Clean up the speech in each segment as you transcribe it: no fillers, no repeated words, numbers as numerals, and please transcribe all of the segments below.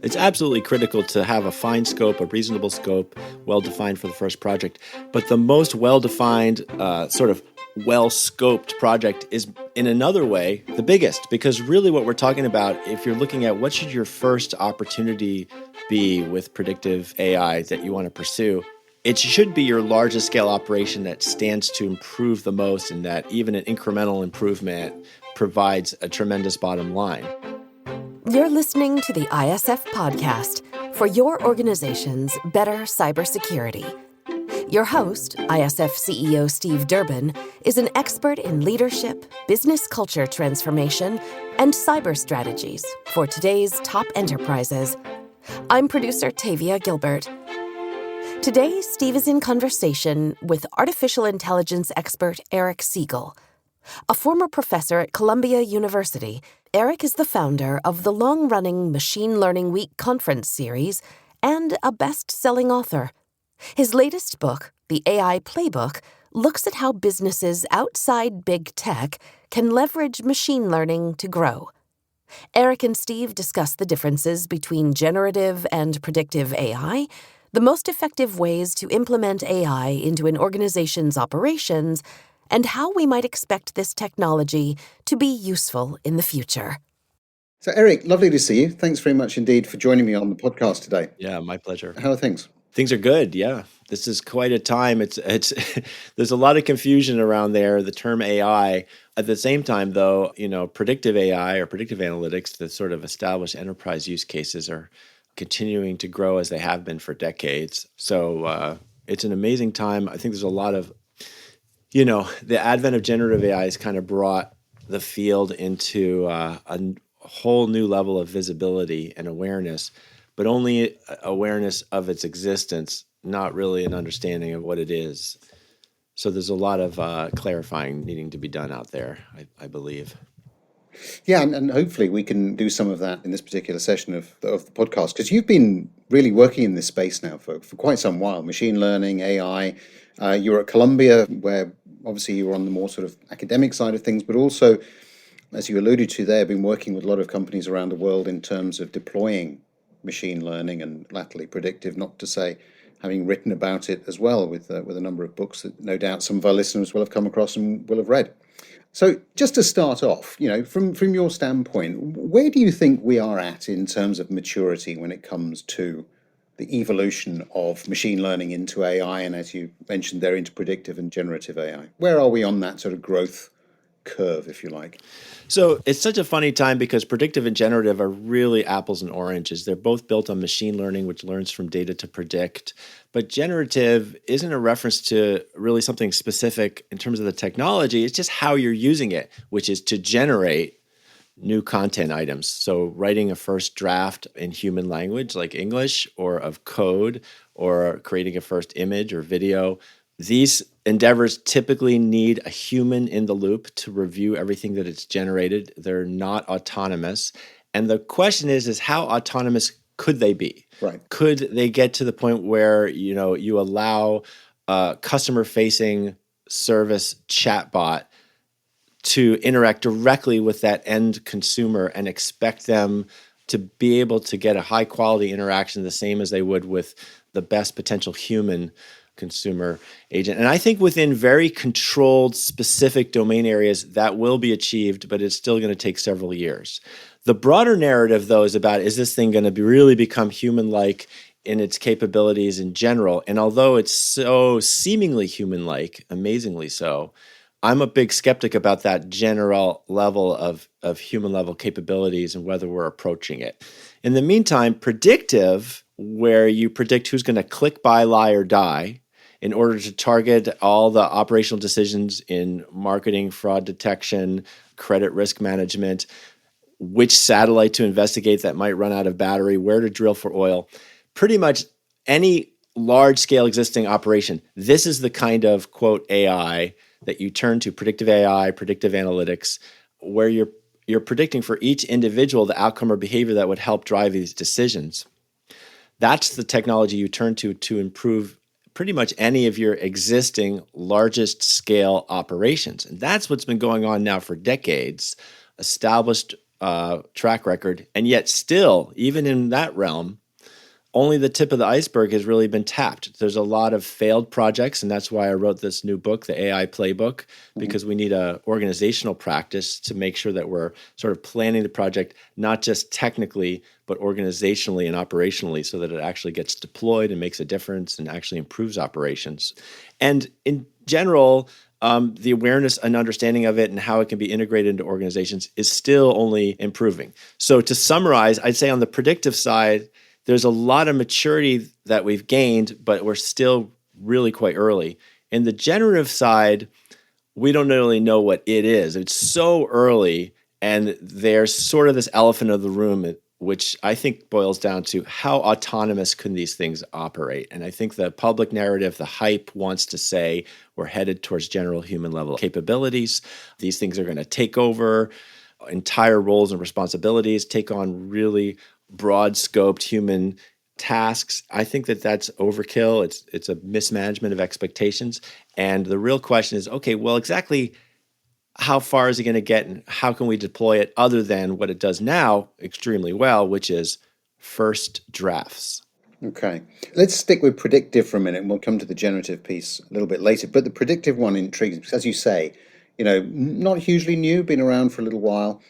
It's absolutely critical to have a fine scope, a reasonable scope, well-defined for the first project. But the most well-defined, sort of well-scoped project is, in another way, the biggest. Because really what we're talking about, if you're looking at what should your first opportunity be with predictive AI that you want to pursue, it should be your largest scale operation that stands to improve the most, and that even an incremental improvement provides a tremendous bottom line. You're listening to the ISF podcast for your organization's better cybersecurity. Your host, ISF CEO Steve Durbin, is an expert in leadership, business culture transformation, and cyber strategies for today's top enterprises. I'm producer Tavia Gilbert. Today, Steve is in conversation with artificial intelligence expert Eric Siegel. A former professor at Columbia University, Eric is the founder of the long-running Machine Learning Week conference series and a best-selling author. His latest book, the AI Playbook, looks at how businesses outside big tech can leverage machine learning to grow. Eric and Steve discuss the differences between generative and predictive AI, the most effective ways to implement AI into an organization's operations, and how we might expect this technology to be useful in the future. So, Eric, lovely to see you. Thanks very much indeed for joining me on the podcast today. Yeah, my pleasure. How are things? Things are good. Yeah, this is quite a time. It's there's a lot of confusion around there. The term AI. At the same time, though, predictive AI or predictive analytics, the sort of established enterprise use cases, are continuing to grow as they have been for decades. So it's an amazing time. I think there's a lot of, the advent of generative AI has kind of brought the field into a whole new level of visibility and awareness, but only awareness of its existence, not really an understanding of what it is. So there's a lot of clarifying needing to be done out there, I believe. Yeah, and hopefully we can do some of that in this particular session of the podcast, because you've been really working in this space now for quite some while. Machine learning, AI. You're at Columbia, where obviously you were on the more sort of academic side of things, but also, as you alluded to there, been working with a lot of companies around the world in terms of deploying machine learning and latterly predictive, not to say having written about it as well with a number of books that no doubt some of our listeners will have come across and will have read. So just to start off, from your standpoint, where do you think we are at in terms of maturity when it comes to the evolution of machine learning into AI, and as you mentioned there, into predictive and generative AI? Where are we on that sort of growth curve, if you like? So it's such a funny time because predictive and generative are really apples and oranges. They're both built on machine learning, which learns from data to predict. But generative isn't a reference to really something specific in terms of the technology. It's just how you're using it, which is to generate new content items. So writing a first draft in human language like English, or of code, or creating a first image or video. These endeavors typically need a human in the loop to review everything that it's generated. They're not autonomous. And the question is how autonomous could they be? Right. Could they get to the point where, you allow a customer-facing service chatbot to interact directly with that end consumer and expect them to be able to get a high-quality interaction the same as they would with the best potential human consumer agent? And I think within very controlled, specific domain areas, that will be achieved, but it's still going to take several years. The broader narrative, though, is about, is this thing going to really become human-like in its capabilities in general? And although it's so seemingly human-like, amazingly so, I'm a big skeptic about that general level of human-level capabilities and whether we're approaching it. In the meantime, predictive, where you predict who's going to click, buy, lie, or die, in order to target all the operational decisions in marketing, fraud detection, credit risk management, which satellite to investigate that might run out of battery, where to drill for oil, pretty much any large-scale existing operation. This is the kind of, quote, AI that you turn to, predictive AI, predictive analytics, where you're predicting for each individual the outcome or behavior that would help drive these decisions. That's the technology you turn to improve pretty much any of your existing largest scale operations. And that's what's been going on now for decades. Established track record. And yet still, even in that realm, only the tip of the iceberg has really been tapped. There's a lot of failed projects, and that's why I wrote this new book, the AI Playbook, because we need a organizational practice to make sure that we're sort of planning the project, not just technically, but organizationally and operationally, so that it actually gets deployed and makes a difference and actually improves operations. And in general, the awareness and understanding of it and how it can be integrated into organizations is still only improving. So to summarize, I'd say on the predictive side, there's a lot of maturity that we've gained, but we're still really quite early. In the generative side, we don't really know what it is. It's so early, and there's sort of this elephant of the room, which I think boils down to how autonomous can these things operate? And I think the public narrative, the hype wants to say we're headed towards general human level capabilities. These things are going to take over entire roles and responsibilities, take on really broad scoped human tasks. I think that that's overkill. It's a mismanagement of expectations. And the real question is, okay, well, exactly how far is it going to get and how can we deploy it other than what it does now extremely well, which is first drafts? Okay. Let's stick with predictive for a minute, and we'll come to the generative piece a little bit later. But the predictive one intrigues me because, as you say, not hugely new, been around for a little while.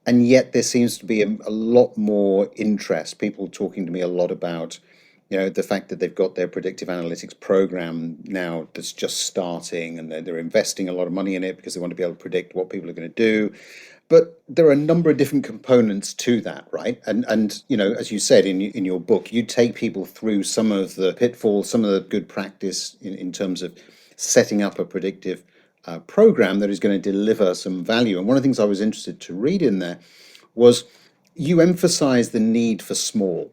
And yet there seems to be a lot more interest, people talking to me a lot about, the fact that they've got their predictive analytics program now that's just starting, and they're investing a lot of money in it because they want to be able to predict what people are going to do. But there are a number of different components to that, right? And as you said in your book, you take people through some of the pitfalls, some of the good practice in terms of setting up a predictive program that is going to deliver some value. And one of the things I was interested to read in there was you emphasize the need for small.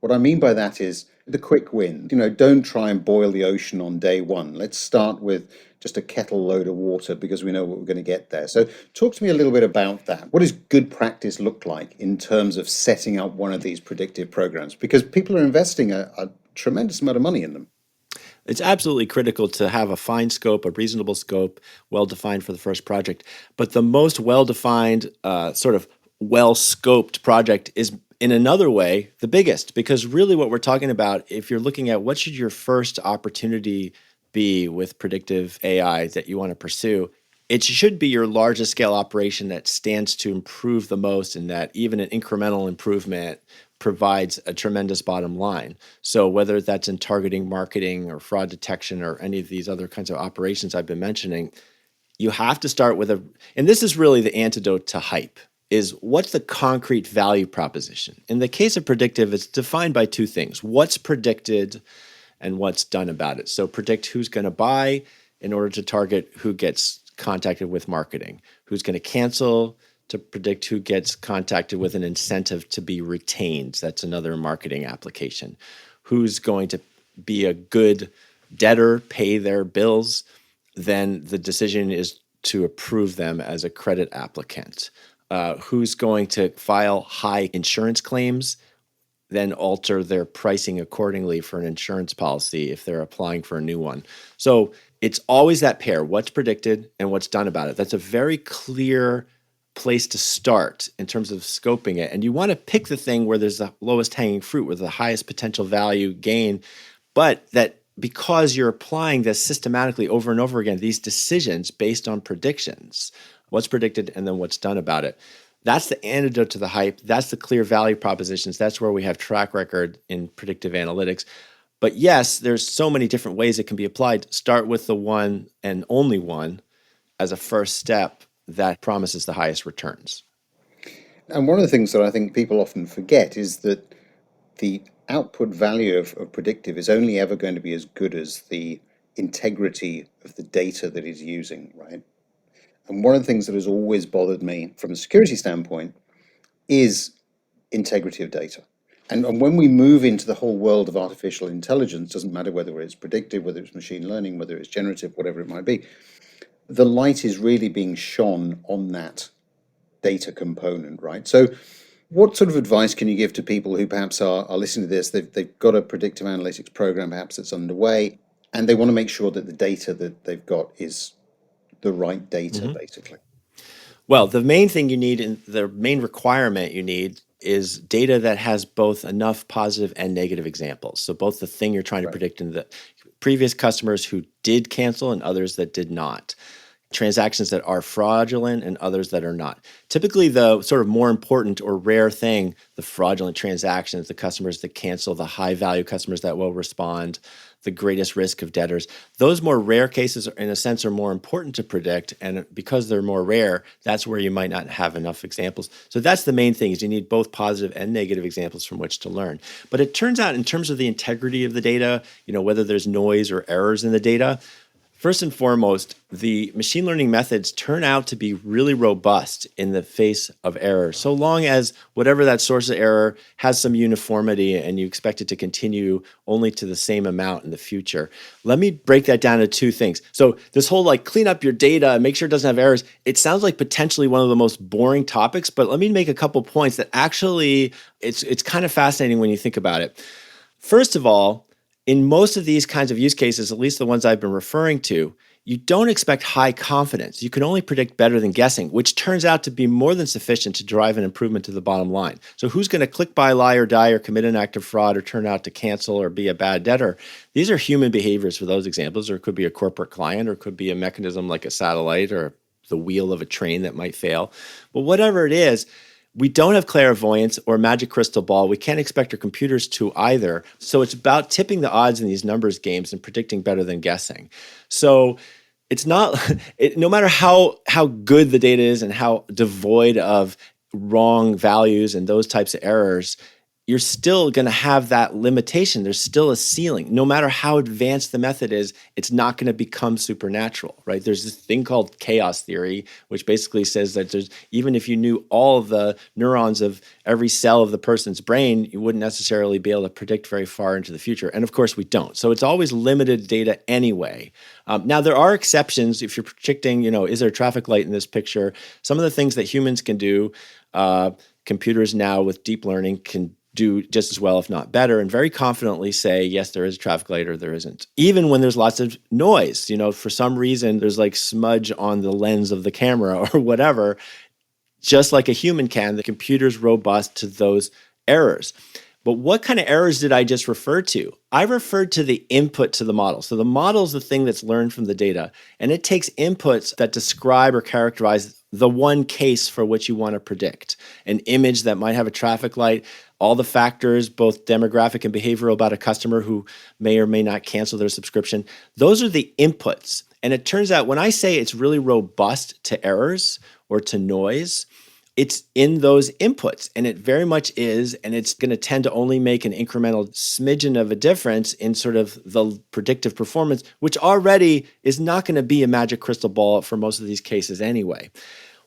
What I mean by that is the quick win. Don't try and boil the ocean on day one. Let's start with just a kettle load of water because we know what we're going to get there. So talk to me a little bit about that. What does good practice look like in terms of setting up one of these predictive programs? Because people are investing a tremendous amount of money in them. It's absolutely critical to have a fine scope, a reasonable scope, well-defined for the first project. But the most well-defined, sort of well-scoped project is, in another way, the biggest. Because really what we're talking about, if you're looking at what should your first opportunity be with predictive AI that you want to pursue, it should be your largest scale operation that stands to improve the most, and that even an incremental improvement provides a tremendous bottom line. So whether that's in targeting, marketing, or fraud detection, or any of these other kinds of operations I've been mentioning, you have to start with and this is really the antidote to hype, is what's the concrete value proposition? In the case of predictive, it's defined by two things: what's predicted and what's done about it. So predict who's going to buy in order to target who gets contacted with marketing, who's going to cancel to predict who gets contacted with an incentive to be retained. That's another marketing application. Who's going to be a good debtor, pay their bills, then the decision is to approve them as a credit applicant. Who's going to file high insurance claims, then alter their pricing accordingly for an insurance policy if they're applying for a new one. So it's always that pair, what's predicted and what's done about it. That's a very clear place to start in terms of scoping it. And you want to pick the thing where there's the lowest hanging fruit, with the highest potential value gain, but that because you're applying this systematically over and over again, these decisions based on predictions, what's predicted and then what's done about it. That's the antidote to the hype. That's the clear value propositions. That's where we have track record in predictive analytics. But yes, there's so many different ways it can be applied. Start with the one and only one as a first step that promises the highest returns. And one of the things that I think people often forget is that the output value of predictive is only ever going to be as good as the integrity of the data that it's using, right? And one of the things that has always bothered me from a security standpoint is integrity of data. And when we move into the whole world of artificial intelligence, doesn't matter whether it's predictive, whether it's machine learning, whether it's generative, whatever it might be, the light is really being shone on that data component, right? So what sort of advice can you give to people who perhaps are listening to this? They've got a predictive analytics program perhaps that's underway, and they want to make sure that the data that they've got is the right data, basically. Well, the main thing you need and the main requirement you need is data that has both enough positive and negative examples. So both the thing you're trying to Right. predict and the previous customers who did cancel and others that did not. Transactions that are fraudulent and others that are not. Typically, the sort of more important or rare thing, the fraudulent transactions, the customers that cancel, the high value customers that will respond, the greatest risk of debtors, those more rare cases, in a sense, are more important to predict. And because they're more rare, that's where you might not have enough examples. So that's the main thing, is you need both positive and negative examples from which to learn. But it turns out, in terms of the integrity of the data, whether there's noise or errors in the data, first and foremost, the machine learning methods turn out to be really robust in the face of error, so long as whatever that source of error has some uniformity and you expect it to continue only to the same amount in the future. Let me break that down to two things. So this whole clean up your data and make sure it doesn't have errors, it sounds like potentially one of the most boring topics, but let me make a couple points that actually it's kind of fascinating when you think about it. First of all, in most of these kinds of use cases, at least the ones I've been referring to, you don't expect high confidence. You can only predict better than guessing, which turns out to be more than sufficient to drive an improvement to the bottom line. So who's going to click buy, lie, or die, or commit an act of fraud, or turn out to cancel, or be a bad debtor? These are human behaviors for those examples, or it could be a corporate client, or it could be a mechanism like a satellite, or the wheel of a train that might fail. But whatever it is, we don't have clairvoyance or magic crystal ball. We can't expect our computers to either. So it's about tipping the odds in these numbers games and predicting better than guessing. So it's not, no matter how good the data is and how devoid of wrong values and those types of errors, you're still going to have that limitation. There's still a ceiling. No matter how advanced the method is, it's not going to become supernatural, right? There's this thing called chaos theory, which basically says that even if you knew all of the neurons of every cell of the person's brain, you wouldn't necessarily be able to predict very far into the future. And of course, we don't. So it's always limited data anyway. Now, there are exceptions. If you're predicting, is there a traffic light in this picture? Some of the things that humans can do, computers now with deep learning can do just as well, if not better, and very confidently say, yes, there is a traffic light or there isn't. Even when there's lots of noise, for some reason, there's smudge on the lens of the camera or whatever, just like a human can, the computer's robust to those errors. But what kind of errors did I just refer to? I referred to the input to the model. So the model is the thing that's learned from the data, and it takes inputs that describe or characterize the one case for which you want to predict. An image that might have a traffic light, all the factors, both demographic and behavioral, about a customer who may or may not cancel their subscription. Those are the inputs. And it turns out when I say it's really robust to errors or to noise, it's in those inputs, and it very much is, and it's going to tend to only make an incremental smidgen of a difference in sort of the predictive performance, which already is not going to be a magic crystal ball for most of these cases anyway.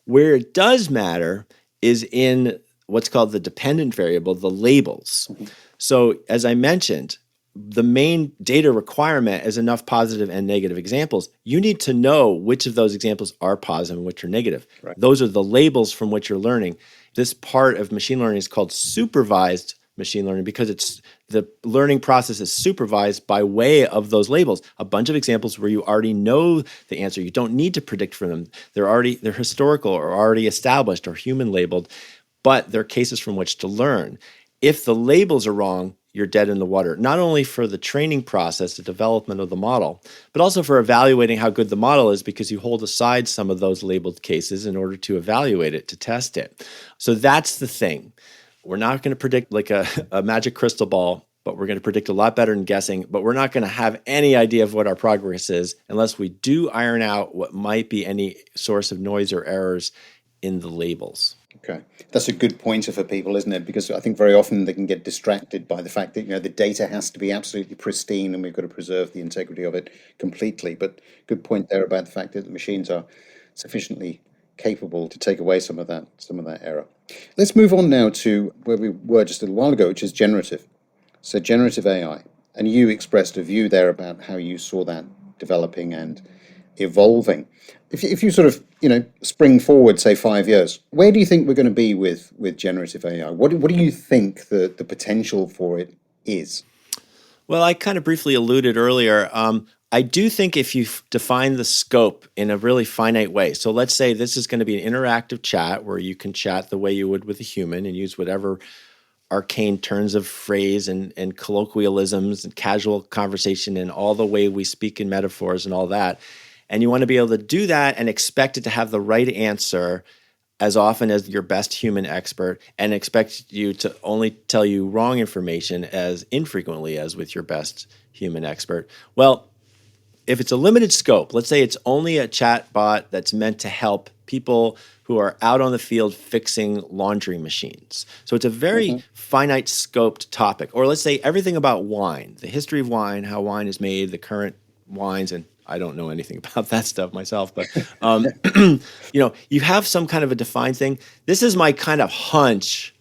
Where it does matter is in what's called the dependent variable, the labels. Mm-hmm. So as I mentioned, the main data requirement is enough positive and negative examples. You need to know which of those examples are positive and which are negative. Right. Those are the labels from which you're learning. This part of machine learning is called supervised machine learning because it's the learning process is supervised by way of those labels. A bunch of examples where you already know the answer. You don't need to predict from them. They're historical or already established or human labeled, but they're cases from which to learn. If the labels are wrong, you're dead in the water, not only for the training process, the development of the model, but also for evaluating how good the model is, because you hold aside some of those labeled cases in order to evaluate it, to test it. So that's the thing. We're not going to predict like a magic crystal ball, but we're going to predict a lot better than guessing, but we're not going to have any idea of what our progress is unless we do iron out what might be any source of noise or errors in the labels. Okay. That's a good pointer for people, isn't it? Because I think very often they can get distracted by the fact that, the data has to be absolutely pristine and we've got to preserve the integrity of it completely. But good point there about the fact that the machines are sufficiently capable to take away some of that error. Let's move on now to where we were just a little while ago, which is generative. So generative AI. And you expressed a view there about how you saw that developing and evolving. If you sort of, spring forward, say 5 years, where do you think we're going to be with generative AI? What do you think the potential for it is? Well, I kind of briefly alluded earlier. I do think if you define the scope in a really finite way, so let's say this is going to be an interactive chat where you can chat the way you would with a human and use whatever arcane turns of phrase and colloquialisms and casual conversation and all the way we speak in metaphors and all that. And you want to be able to do that and expect it to have the right answer as often as your best human expert, and expect you to only tell you wrong information as infrequently as with your best human expert. Well, if it's a limited scope, let's say it's only a chat bot that's meant to help people who are out on the field fixing laundry machines. So it's a very finite scoped topic. Or let's say everything about wine, the history of wine, how wine is made, the current wines, and I don't know anything about that stuff myself, but you have some kind of a defined thing. This is my kind of hunch,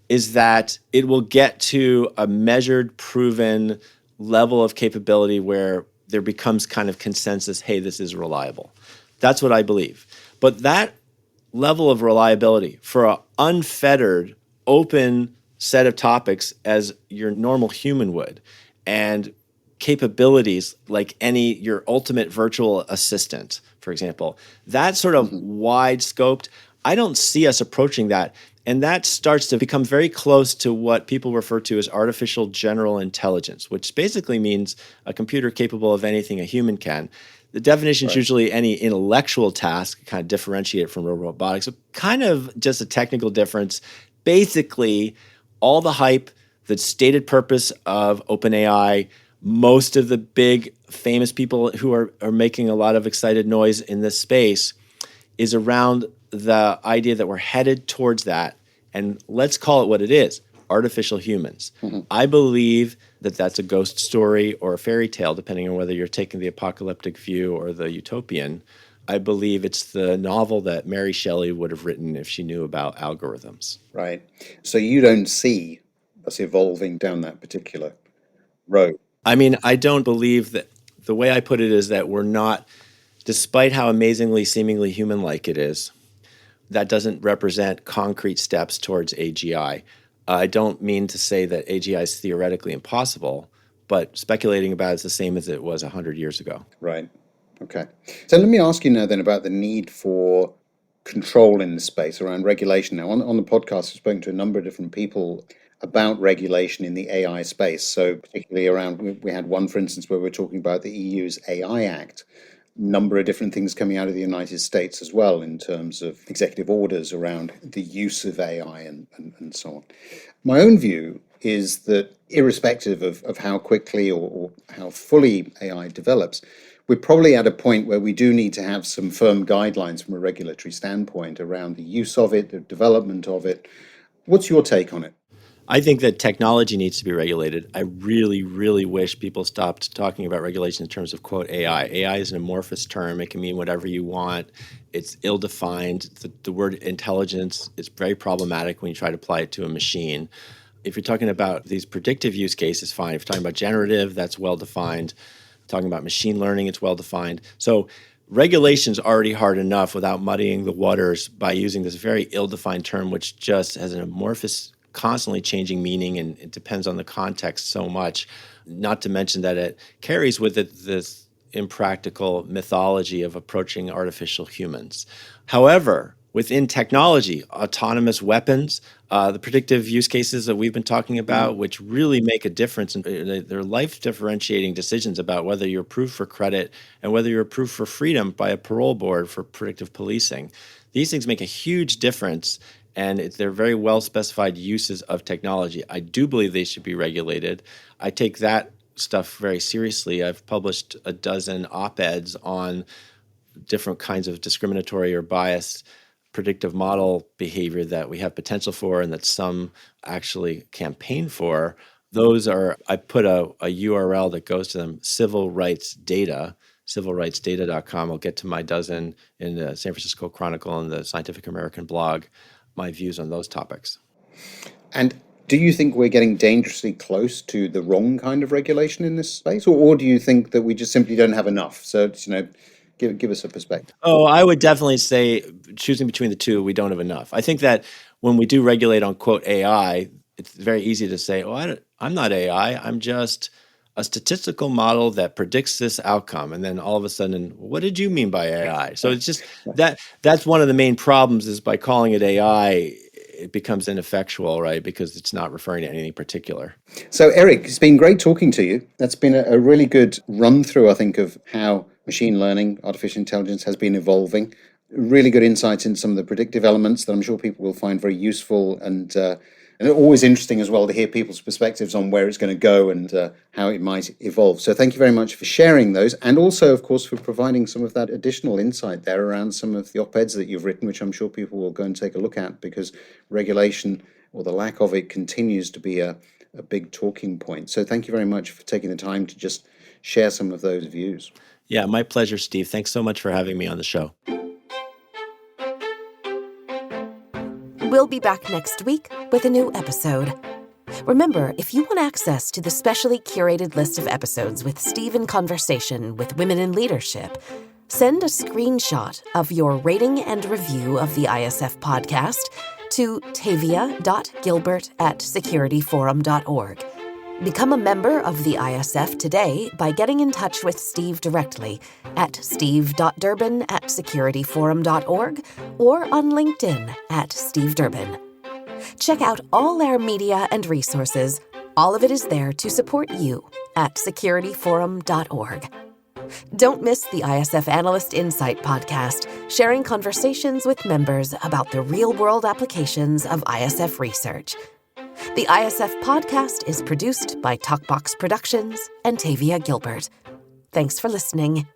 is that it will get to a measured, proven level of capability where there becomes kind of consensus, hey, this is reliable. That's what I believe. But that level of reliability for an unfettered, open set of topics as your normal human would, and capabilities like your ultimate virtual assistant, for example, that sort of wide scoped, I don't see us approaching that. And that starts to become very close to what people refer to as artificial general intelligence, which basically means a computer capable of anything a human can. The definition is usually any intellectual task, kind of differentiate it from robotics. So kind of just a technical difference. Basically, all the hype, the stated purpose of OpenAI, most of the big famous people who are making a lot of excited noise in this space is around the idea that we're headed towards that. And let's call it what it is, artificial humans. I believe that that's a ghost story or a fairy tale, depending on whether you're taking the apocalyptic view or the utopian. I believe it's the novel that Mary Shelley would have written if she knew about algorithms. Right. So you don't see us evolving down that particular road. I mean, I don't believe that. The way I put it is that we're not, despite how amazingly, seemingly human-like it is, that doesn't represent concrete steps towards AGI. I don't mean to say that AGI is theoretically impossible, but speculating about it is the same as it was 100 years ago. Right. Okay. So let me ask you now then about the need for control in the space around regulation. Now, on the podcast, I've spoken to a number of different people about regulation in the AI space. So particularly around, we had one, for instance, where we're talking about the EU's AI Act, number of different things coming out of the United States as well in terms of executive orders around the use of AI and so on. My own view is that irrespective of how quickly or how fully AI develops, we're probably at a point where we do need to have some firm guidelines from a regulatory standpoint around the use of it, the development of it. What's your take on it? I think that technology needs to be regulated. I really, really wish people stopped talking about regulation in terms of, quote, AI. AI is an amorphous term. It can mean whatever you want. It's ill-defined. The word intelligence is very problematic when you try to apply it to a machine. If you're talking about these predictive use cases, fine. If you're talking about generative, that's well-defined. Talking about machine learning, it's well-defined. So regulation's already hard enough without muddying the waters by using this very ill-defined term, which just has an amorphous, constantly changing meaning, and it depends on the context so much, not to mention that it carries with it this impractical mythology of approaching artificial humans. However, within technology, autonomous weapons, the predictive use cases that we've been talking about, which really make a difference, and they're life differentiating decisions about whether you're approved for credit and whether you're approved for freedom by a parole board for predictive policing. These things make a huge difference, and they're very well specified uses of technology. I do believe they should be regulated. I take that stuff very seriously. I've published a dozen op-eds on different kinds of discriminatory or biased predictive model behavior that we have potential for and that some actually campaign for. Those are, I put a URL that goes to them, civil rights data, civilrightsdata.com. I'll get to my dozen in the San Francisco Chronicle and the Scientific American blog, my views on those topics. And do you think we're getting dangerously close to the wrong kind of regulation in this space? Or do you think that we just simply don't have enough? So, give us a perspective. Oh, I would definitely say, choosing between the two, we don't have enough. I think that when we do regulate on, quote, AI, it's very easy to say, oh, I'm not AI. I'm just a statistical model that predicts this outcome. And then all of a sudden, what did you mean by AI? So it's just that's one of the main problems is by calling it AI, it becomes ineffectual, right? Because it's not referring to anything particular. So, Eric, it's been great talking to you. That's been a really good run through, I think, of how machine learning, artificial intelligence has been evolving. Really good insights into some of the predictive elements that I'm sure people will find very useful and always interesting as well to hear people's perspectives on where it's going to go and how it might evolve. So thank you very much for sharing those, and also, of course, for providing some of that additional insight there around some of the op-eds that you've written, which I'm sure people will go and take a look at, because regulation, or the lack of it, continues to be a big talking point. So thank you very much for taking the time to just share some of those views. Yeah, my pleasure, Steve. Thanks so much for having me on the show. We'll be back next week with a new episode. Remember, if you want access to the specially curated list of episodes with Steve in conversation with women in leadership, send a screenshot of your rating and review of the ISF podcast to tavia.gilbert@securityforum.org. Become a member of the ISF today by getting in touch with Steve directly at steve.durbin@securityforum.org or on LinkedIn @Steve Durbin. Check out all our media and resources. All of it is there to support you at securityforum.org. Don't miss the ISF Analyst Insight podcast, sharing conversations with members about the real-world applications of ISF research. The ISF podcast is produced by Talkbox Productions and Tavia Gilbert. Thanks for listening.